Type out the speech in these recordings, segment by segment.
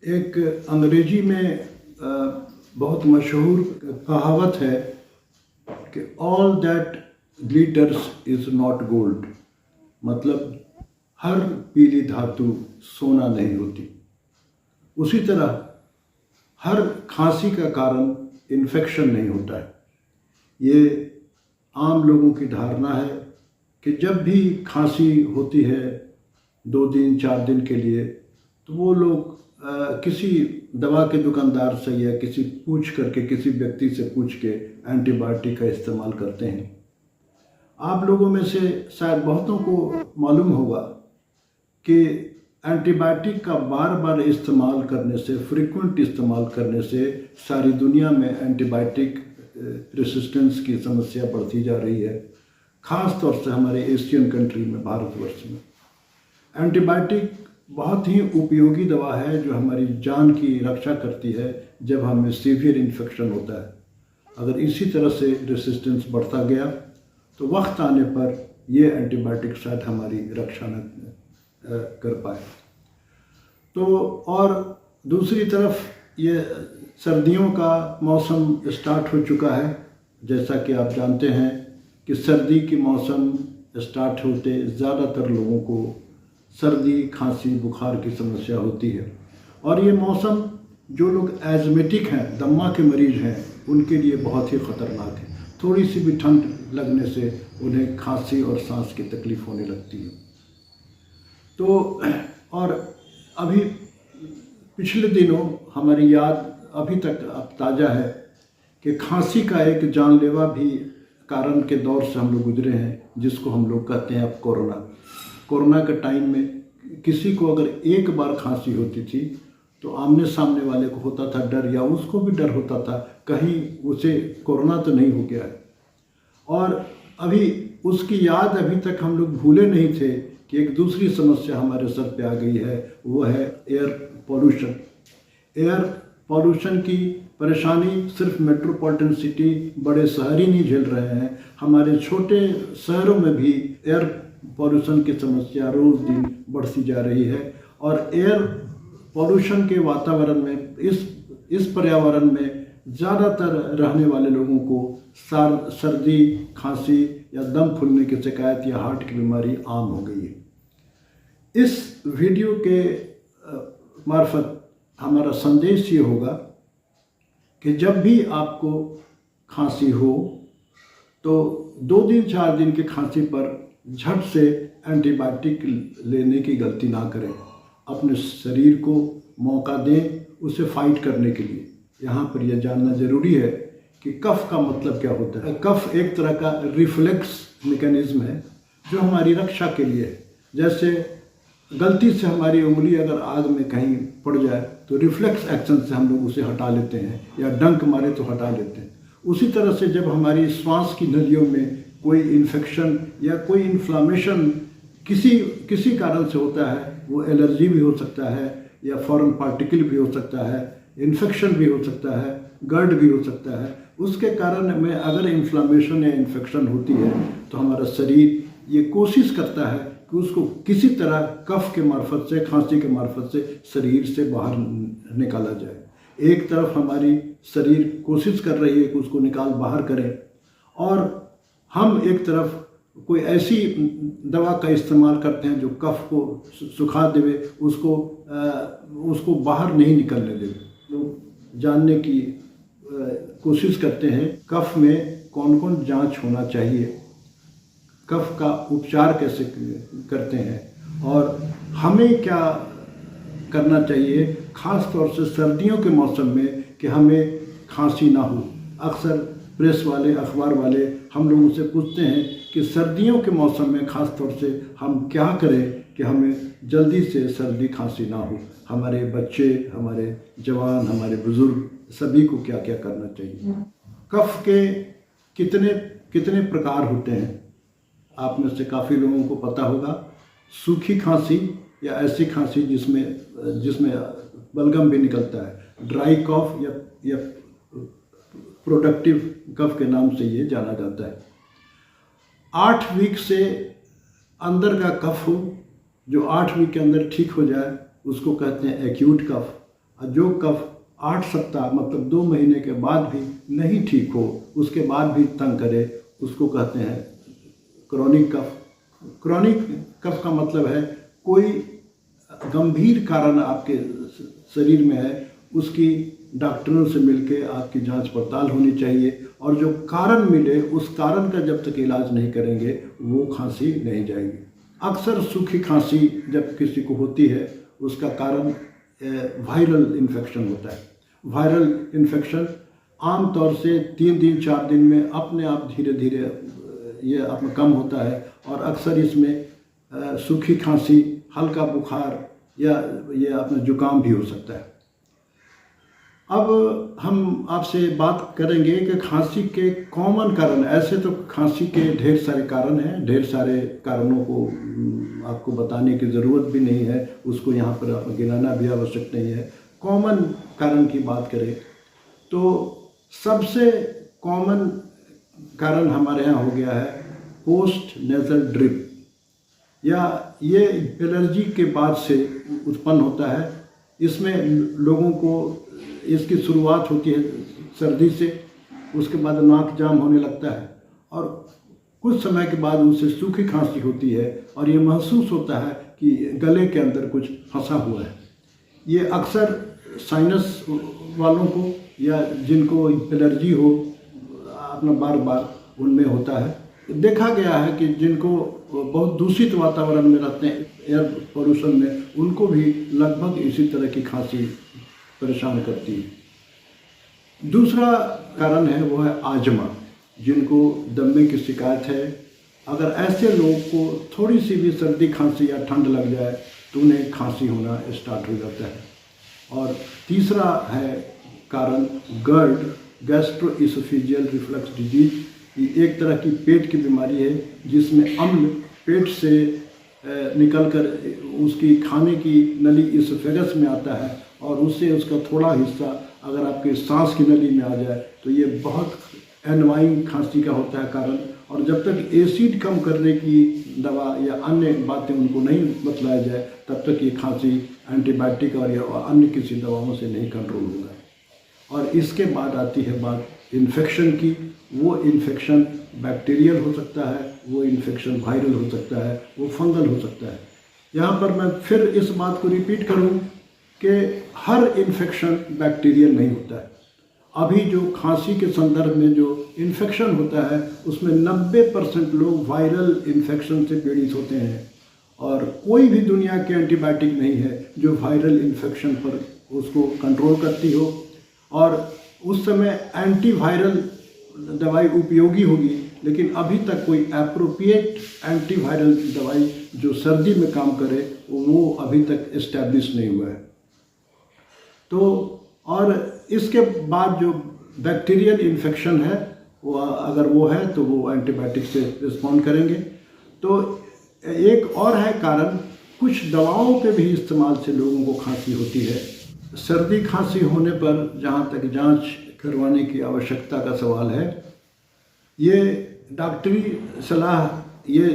एक अंग्रेजी में बहुत मशहूर कहावत है कि all that glitters is not gold, मतलब हर पीली धातु सोना नहीं होती। उसी तरह हर खांसी का कारण इन्फेक्शन नहीं होता है। ये आम लोगों की धारणा है कि जब भी खांसी होती है 2 दिन 4 दिन के लिए, तो वो लोग किसी दवा के दुकानदार से या किसी व्यक्ति से पूछ के एंटीबायोटिक का इस्तेमाल करते हैं। आप लोगों में से शायद बहुतों को मालूम होगा कि एंटीबायोटिक का बार बार इस्तेमाल करने से, फ्रीक्वेंट इस्तेमाल करने से सारी दुनिया में एंटीबायोटिक रेसिस्टेंस की समस्या बढ़ती जा रही है। ख़ास तौर से हमारे एशियन कंट्री में, भारतवर्ष में एंटीबायोटिक बहुत ही उपयोगी दवा है जो हमारी जान की रक्षा करती है जब हमें सीवियर इन्फेक्शन होता है। अगर इसी तरह से रेसिस्टेंस बढ़ता गया तो वक्त आने पर ये एंटीबायोटिक शायद हमारी रक्षा न कर पाए। तो और दूसरी तरफ ये सर्दियों का मौसम स्टार्ट हो चुका है। जैसा कि आप जानते हैं कि सर्दी के मौसम स्टार्ट होते ज़्यादातर लोगों को सर्दी, खांसी, बुखार की समस्या होती है। और ये मौसम जो लोग एज़मेटिक हैं, दम्मा के मरीज़ हैं, उनके लिए बहुत ही ख़तरनाक है। थोड़ी सी भी ठंड लगने से उन्हें खांसी और सांस की तकलीफ़ होने लगती है। तो और अभी पिछले दिनों हमारी याद अभी तक अब ताज़ा है कि खांसी का एक जानलेवा भी कारण के दौर से हम लोग गुजरे हैं, जिसको हम लोग कहते हैं अब कोरोना के टाइम में किसी को अगर एक बार खांसी होती थी तो आमने सामने वाले को होता था डर, या उसको भी डर होता था कहीं उसे कोरोना तो नहीं हो गया है। और अभी उसकी याद अभी तक हम लोग भूले नहीं थे कि एक दूसरी समस्या हमारे सर पे आ गई है, वो है एयर पॉल्यूशन। एयर पॉल्यूशन की परेशानी सिर्फ मेट्रोपॉलिटन सिटी, बड़े शहर ही नहीं झेल रहे हैं, हमारे छोटे शहरों में भी एयर पॉल्यूशन की समस्या रोज़ दिन बढ़ती जा रही है। और एयर पॉल्यूशन के वातावरण में, इस पर्यावरण में ज़्यादातर रहने वाले लोगों को सर्दी, खांसी या दम फूलने की शिकायत या हार्ट की बीमारी आम हो गई है। इस वीडियो के मार्फत हमारा संदेश ये होगा कि जब भी आपको खांसी हो तो 2 दिन 4 दिन की खांसी पर झट से एंटीबायोटिक लेने की गलती ना करें। अपने शरीर को मौका दें उसे फाइट करने के लिए। यहाँ पर यह जानना ज़रूरी है कि कफ का मतलब क्या होता है। कफ एक तरह का रिफ्लेक्स मैकेनिज्म है जो हमारी रक्षा के लिए है। जैसे गलती से हमारी उंगली अगर आग में कहीं पड़ जाए तो रिफ्लेक्स एक्शन से हम लोग उसे हटा लेते हैं, या डंक मारे तो हटा लेते हैं। उसी तरह से जब हमारी श्वास की नलियों में कोई इन्फेक्शन या कोई इन्फ्लामेशन किसी कारण से होता है, वो एलर्जी भी हो सकता है या फॉरेन पार्टिकल भी हो सकता है, इन्फेक्शन भी हो सकता है, गर्ड भी हो सकता है। उसके कारण में अगर इन्फ्लामेशन या इन्फेक्शन होती है तो हमारा शरीर ये कोशिश करता है कि उसको किसी तरह कफ के मार्फत से, खांसी के मार्फत से शरीर से बाहर निकाला जाए। एक तरफ हमारी शरीर कोशिश कर रही है कि उसको बाहर करें, और हम एक तरफ कोई ऐसी दवा का इस्तेमाल करते हैं जो कफ को सुखा देवे, उसको बाहर नहीं निकलने देवे। लोग जानने की कोशिश करते हैं कफ में कौन कौन जांच होना चाहिए, कफ का उपचार कैसे करते हैं, और हमें क्या करना चाहिए ख़ास तौर से सर्दियों के मौसम में कि हमें खांसी ना हो। अक्सर प्रेस वाले, अखबार वाले हम लोगों से पूछते हैं कि सर्दियों के मौसम में ख़ास तौर से हम क्या करें कि हमें जल्दी से सर्दी खांसी ना हो। हमारे बच्चे, हमारे जवान, हमारे बुज़ुर्ग सभी को क्या क्या करना चाहिए। कफ के कितने प्रकार होते हैं आप में से काफ़ी लोगों को पता होगा। सूखी खांसी या ऐसी खांसी जिसमें बलगम भी निकलता है, ड्राई कफ या प्रोडक्टिव कफ के नाम से ये जाना जाता है। 8 वीक से अंदर का कफ हो, जो 8 वीक के अंदर ठीक हो जाए, उसको कहते हैं एक्यूट कफ। और जो कफ 8 सप्ताह मतलब 2 महीने के बाद भी नहीं ठीक हो, उसके बाद भी तंग करे, उसको कहते हैं क्रॉनिक कफ। क्रॉनिक कफ का मतलब है कोई गंभीर कारण आपके शरीर में है, उसकी डॉक्टरों से मिलके आपकी जांच पड़ताल होनी चाहिए, और जो कारण मिले उस कारण का जब तक इलाज नहीं करेंगे वो खांसी नहीं जाएगी। अक्सर सूखी खांसी जब किसी को होती है उसका कारण वायरल इन्फेक्शन होता है। वायरल इन्फेक्शन आमतौर से 3 दिन 4 दिन में अपने आप धीरे धीरे ये अपना कम होता है, और अक्सर इसमें सूखी खांसी, हल्का बुखार या ये अपना जुकाम भी हो सकता है। अब हम आपसे बात करेंगे कि खांसी के कॉमन कारण। ऐसे तो खांसी के ढेर सारे कारण हैं, ढेर सारे कारणों को आपको बताने की ज़रूरत भी नहीं है, उसको यहाँ पर गिनाना भी आवश्यक नहीं है। कॉमन कारण की बात करें तो सबसे कॉमन कारण हमारे यहाँ हो गया है पोस्ट नेज़ल ड्रिप, या ये एलर्जी के बाद से उत्पन्न होता है। इसमें लोगों को इसकी शुरुआत होती है सर्दी से, उसके बाद नाक जाम होने लगता है, और कुछ समय के बाद उनसे सूखी खांसी होती है, और ये महसूस होता है कि गले के अंदर कुछ फंसा हुआ है। ये अक्सर साइनस वालों को या जिनको एलर्जी हो अपना बार बार उनमें होता है। देखा गया है कि जिनको बहुत दूषित वातावरण में रहते हैं, एयर पोल्यूशन में, उनको भी लगभग इसी तरह की खांसी परेशान करती है। दूसरा कारण है वो है आजमा, जिनको दमे की शिकायत है। अगर ऐसे लोगों को थोड़ी सी भी सर्दी खांसी या ठंड लग जाए तो उन्हें खांसी होना स्टार्ट हो जाता है। और तीसरा है कारण GERD, गैस्ट्रोइसोफेजियल रिफ्लक्स डिजीज। ये एक तरह की पेट की बीमारी है जिसमें अम्ल पेट से निकलकर उसकी खाने की नली इसोफेगस में आता है, और उससे उसका थोड़ा हिस्सा अगर आपके सांस की नली में आ जाए तो ये बहुत एनवाइंग खांसी का होता है कारण। और जब तक एसिड कम करने की दवा या अन्य बातें उनको नहीं बतलाया जाए तब तक ये खांसी एंटीबायोटिक और या अन्य किसी दवाओं से नहीं कंट्रोल होगा। और इसके बाद आती है बात इन्फेक्शन की। वो इन्फेक्शन बैक्टीरियल हो सकता है, वो इन्फेक्शन वायरल हो सकता है, वो फंगल हो सकता है। यहाँ पर मैं फिर इस बात को रिपीट करूँ कि हर इन्फेक्शन बैक्टीरियल नहीं होता है। अभी जो खांसी के संदर्भ में जो इन्फेक्शन होता है उसमें 90% लोग वायरल इन्फेक्शन से पीड़ित होते हैं, और कोई भी दुनिया के एंटीबायोटिक नहीं है जो वायरल इन्फेक्शन पर उसको कंट्रोल करती हो। और उस समय एंटीवायरल दवाई उपयोगी होगी, लेकिन अभी तक कोई एप्रोप्रिएट एंटीवायरल दवाई जो सर्दी में काम करे वो अभी तक इस्टेब्लिश नहीं हुआ है। तो और इसके बाद जो बैक्टीरियल इन्फेक्शन है वो अगर वो है तो वो एंटीबायोटिक से रिस्पॉन्ड करेंगे। तो एक और है कारण, कुछ दवाओं के भी इस्तेमाल से लोगों को खांसी होती है। सर्दी खांसी होने पर जहाँ तक जांच करवाने की आवश्यकता का सवाल है, ये डॉक्टरी सलाह ये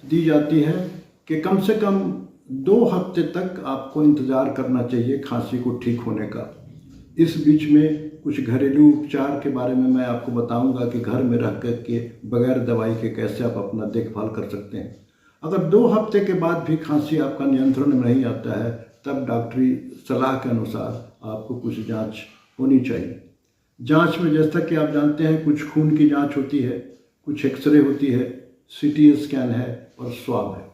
दी जाती है कि कम से कम 2 हफ्ते तक आपको इंतज़ार करना चाहिए खांसी को ठीक होने का। इस बीच में कुछ घरेलू उपचार के बारे में मैं आपको बताऊंगा कि घर में रह कर के बगैर दवाई के कैसे आप अपना देखभाल कर सकते हैं। अगर 2 हफ्ते के बाद भी खांसी आपका नियंत्रण में नहीं आता है तब डॉक्टरी सलाह के अनुसार आपको कुछ जांच होनी चाहिए। जांच में जैसा कि आप जानते हैं कुछ खून की जांच होती है, कुछ एक्सरे होती है, CT स्कैन है और स्वाब है।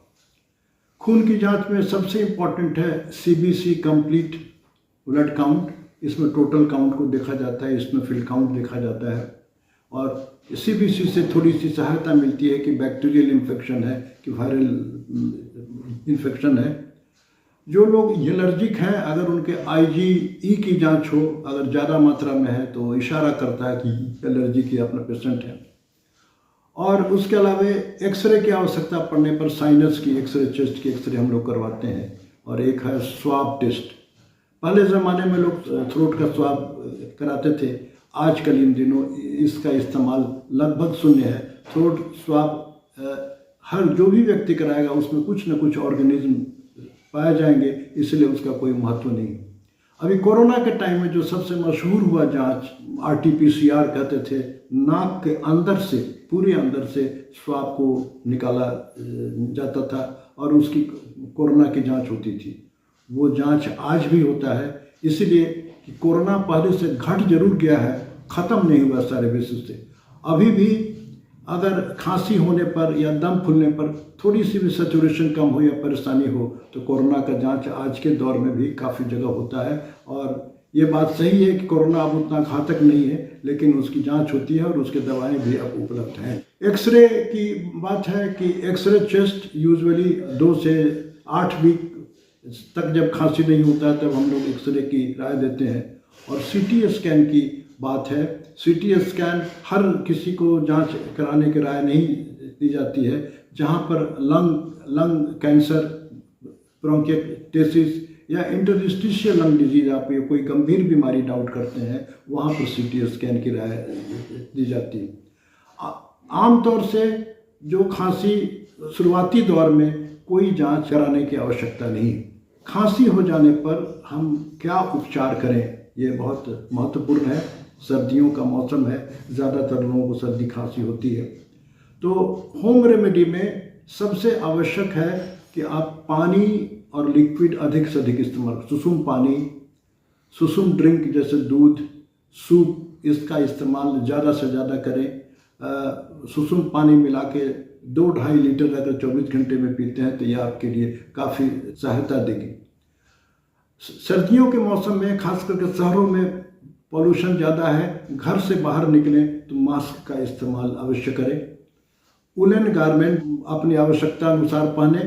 खून की जांच में सबसे इम्पॉर्टेंट है CBC कंप्लीट ब्लड काउंट। इसमें टोटल काउंट को देखा जाता है, इसमें फिल काउंट देखा जाता है, और CBC से थोड़ी सी सहायता मिलती है कि बैक्टीरियल इन्फेक्शन है कि वायरल इन्फेक्शन है। जो लोग एलर्जिक हैं अगर उनके IgE की जांच हो, अगर ज़्यादा मात्रा में है तो इशारा करता है कि एलर्जी की अपना पेशेंट है। और उसके अलावा एक्सरे की आवश्यकता पड़ने पर साइनस की एक्सरे, चेस्ट की एक्सरे हम लोग करवाते हैं। और एक है स्वाब टेस्ट। पहले ज़माने में लोग थ्रोट का स्वाब कराते थे, आजकल इन दिनों इसका इस्तेमाल लगभग शून्य है। थ्रोट स्वाब हर जो भी व्यक्ति कराएगा उसमें कुछ न कुछ ऑर्गेनिज्म पाए जाएंगे, इसलिए उसका कोई महत्व नहीं। अभी कोरोना के टाइम में जो सबसे मशहूर हुआ जांच RT-PCR कहते थे, नाक के अंदर से, पूरे अंदर से स्वाब को निकाला जाता था और उसकी कोरोना की जांच होती थी। वो जांच आज भी होता है, इसलिए कि कोरोना पहले से घट जरूर गया है, ख़त्म नहीं हुआ सारे विश्व से। अभी भी अगर खांसी होने पर या दम फूलने पर थोड़ी सी भी सैचुरेशन कम हो या परेशानी हो तो कोरोना का जांच आज के दौर में भी काफ़ी जगह होता है। और ये बात सही है कि कोरोना अब उतना घातक नहीं है, लेकिन उसकी जांच होती है और उसके दवाएं भी अब उपलब्ध हैं। एक्सरे की बात है कि एक्सरे चेस्ट यूजुअली 2 से 8 वीक तक जब खांसी नहीं होता है तब हम लोग एक्सरे की राय देते हैं। और CT स्कैन की बात है, CT स्कैन हर किसी को जांच कराने की राय नहीं दी जाती है। जहां पर लंग कैंसर, ब्रोंकियोटेसिस या इंटरस्टिशियल लंग डिजीज, आप ये कोई गंभीर बीमारी डाउट करते हैं, वहाँ पर CT स्कैन की राय दी जाती है। आमतौर से जो खांसी शुरुआती दौर में कोई जांच कराने की आवश्यकता नहीं। खांसी हो जाने पर हम क्या उपचार करें, ये बहुत महत्वपूर्ण है। सर्दियों का मौसम है, ज़्यादातर लोगों को सर्दी खांसी होती है, तो होम रेमेडी में सबसे आवश्यक है कि आप पानी और लिक्विड अधिक से अधिक इस्तेमाल, सुसुम पानी, सुसुम ड्रिंक जैसे दूध, सूप, इसका इस्तेमाल ज़्यादा से ज़्यादा करें। सुसुम पानी मिला के 2-2.5 लीटर अगर 24 घंटे में पीते हैं तो यह आपके लिए काफ़ी सहायता देगी। सर्दियों के मौसम में खास करके शहरों में पॉल्यूशन ज़्यादा है, घर से बाहर निकलें तो मास्क का इस्तेमाल अवश्य करें। उलन गारमेंट अपनी आवश्यकता अनुसार पहने,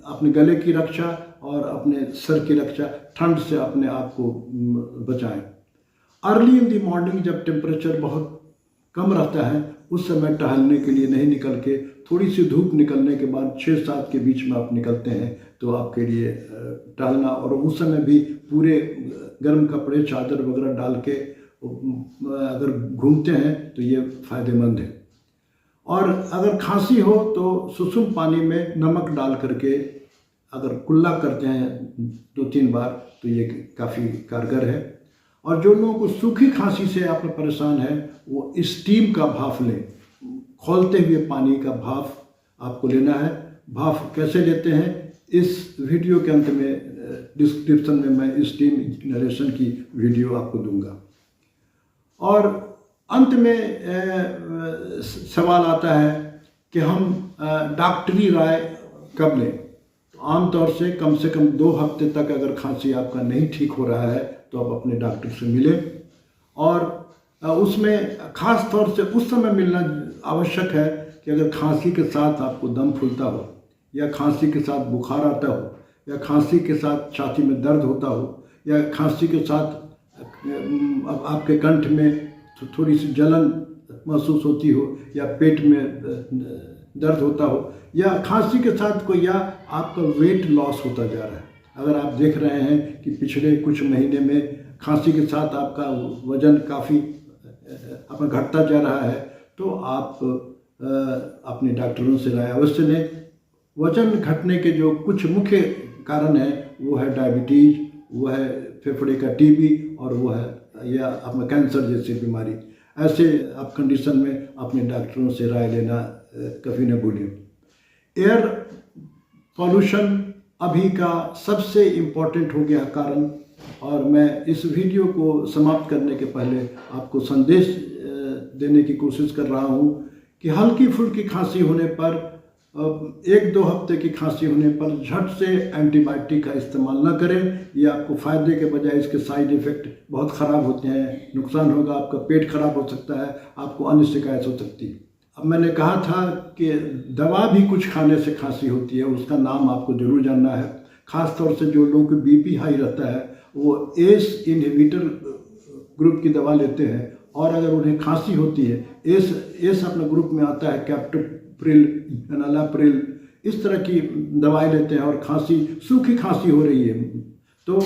अपने गले की रक्षा और अपने सर की रक्षा, ठंड से अपने आप को बचाएं। अर्ली इन द मॉर्निंग जब टेम्परेचर बहुत कम रहता है उस समय टहलने के लिए नहीं निकल के, थोड़ी सी धूप निकलने के बाद 6-7 के बीच में आप निकलते हैं तो आपके लिए टहलना, और उस समय भी पूरे गर्म कपड़े, चादर वगैरह डाल के अगर घूमते हैं तो ये फ़ायदेमंद है। और अगर खांसी हो तो सुसुम पानी में नमक डाल करके अगर कुल्ला करते हैं 2-3 बार तो ये काफ़ी कारगर है। और जो लोगों को सूखी खांसी से आप परेशान है वो स्टीम का भाप लें, खौलते हुए पानी का भाप आपको लेना है। भाप कैसे लेते हैं इस वीडियो के अंत में डिस्क्रिप्शन में मैं स्टीम इनहेलेशन की वीडियो आपको दूंगा। और अंत में सवाल आता है कि हम डॉक्टरी राय कब लें। तो आमतौर से कम 2 हफ्ते तक अगर खांसी आपका नहीं ठीक हो रहा है तो आप अपने डॉक्टर से मिलें, और उसमें खास तौर से उस समय मिलना आवश्यक है कि अगर खांसी के साथ आपको दम फूलता हो, या खांसी के साथ बुखार आता हो, या खांसी के साथ छाती में दर्द होता हो, या खांसी के साथ आपके कंठ में थोड़ी सी जलन महसूस होती हो, या पेट में दर्द होता हो, या खांसी के साथ कोई, या आपका वेट लॉस होता जा रहा है। अगर आप देख रहे हैं कि पिछले कुछ महीने में खांसी के साथ आपका वजन काफ़ी अपना घटता जा रहा है तो आप अपने डॉक्टरों से राय अवश्य लें। वजन घटने के जो कुछ मुख्य कारण हैं वो है डायबिटीज़, वो है फेफड़े का TB, और वो है या अपना कैंसर जैसी बीमारी। ऐसे आप कंडीशन में अपने डॉक्टरों से राय लेना कभी न भूलें। एयर पॉल्यूशन अभी का सबसे इम्पोर्टेंट हो गया कारण, और मैं इस वीडियो को समाप्त करने के पहले आपको संदेश देने की कोशिश कर रहा हूँ कि हल्की फुल्की खांसी होने पर, 1-2 हफ्ते की खांसी होने पर झट से एंटीबायोटिक का इस्तेमाल न करें। ये आपको फ़ायदे के बजाय इसके साइड इफ़ेक्ट बहुत ख़राब होते हैं, नुकसान होगा, आपका पेट खराब हो सकता है, आपको अन्य शिकायत हो सकती है। अब मैंने कहा था कि दवा भी कुछ खाने से खांसी होती है, उसका नाम आपको ज़रूर जानना है। ख़ास तौर से जो लोगों को BP हाई रहता है वो ACE इनहिबिटर ग्रुप की दवा लेते हैं, और अगर उन्हें खांसी होती है, ACE अपने ग्रुप में आता है कैप्टोप्रिल, एनालाप्रिल, इस तरह की दवाई लेते हैं, और खांसी, सूखी खांसी हो रही है तो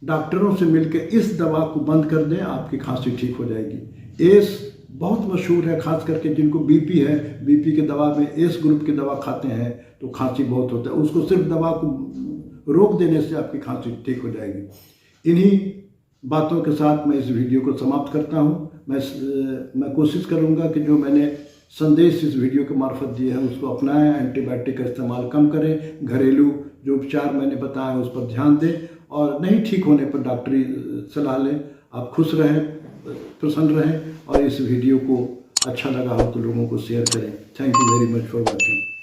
डॉक्टरों से मिलकर इस दवा को बंद कर दें, आपकी खांसी ठीक हो जाएगी। ACE बहुत मशहूर है, खास करके जिनको BP है, BP के दवा में ACE ग्रुप की दवा खाते हैं तो खांसी बहुत होता है, उसको सिर्फ दवा को रोक देने से आपकी खांसी ठीक हो जाएगी। इन्हीं बातों के साथ मैं इस वीडियो को समाप्त करता हूँ। मैं कोशिश करूँगा कि जो मैंने संदेश इस वीडियो के मार्फत दिए हैं उसको अपनाएं, एंटीबायोटिक का इस्तेमाल कम करें, घरेलू जो उपचार मैंने बताया उस पर ध्यान दें और नहीं ठीक होने पर डॉक्टरी सलाह लें। आप खुश रहें, प्रसन्न रहें और इस वीडियो को अच्छा लगा हो तो लोगों को शेयर करें। Thank you very much for watching.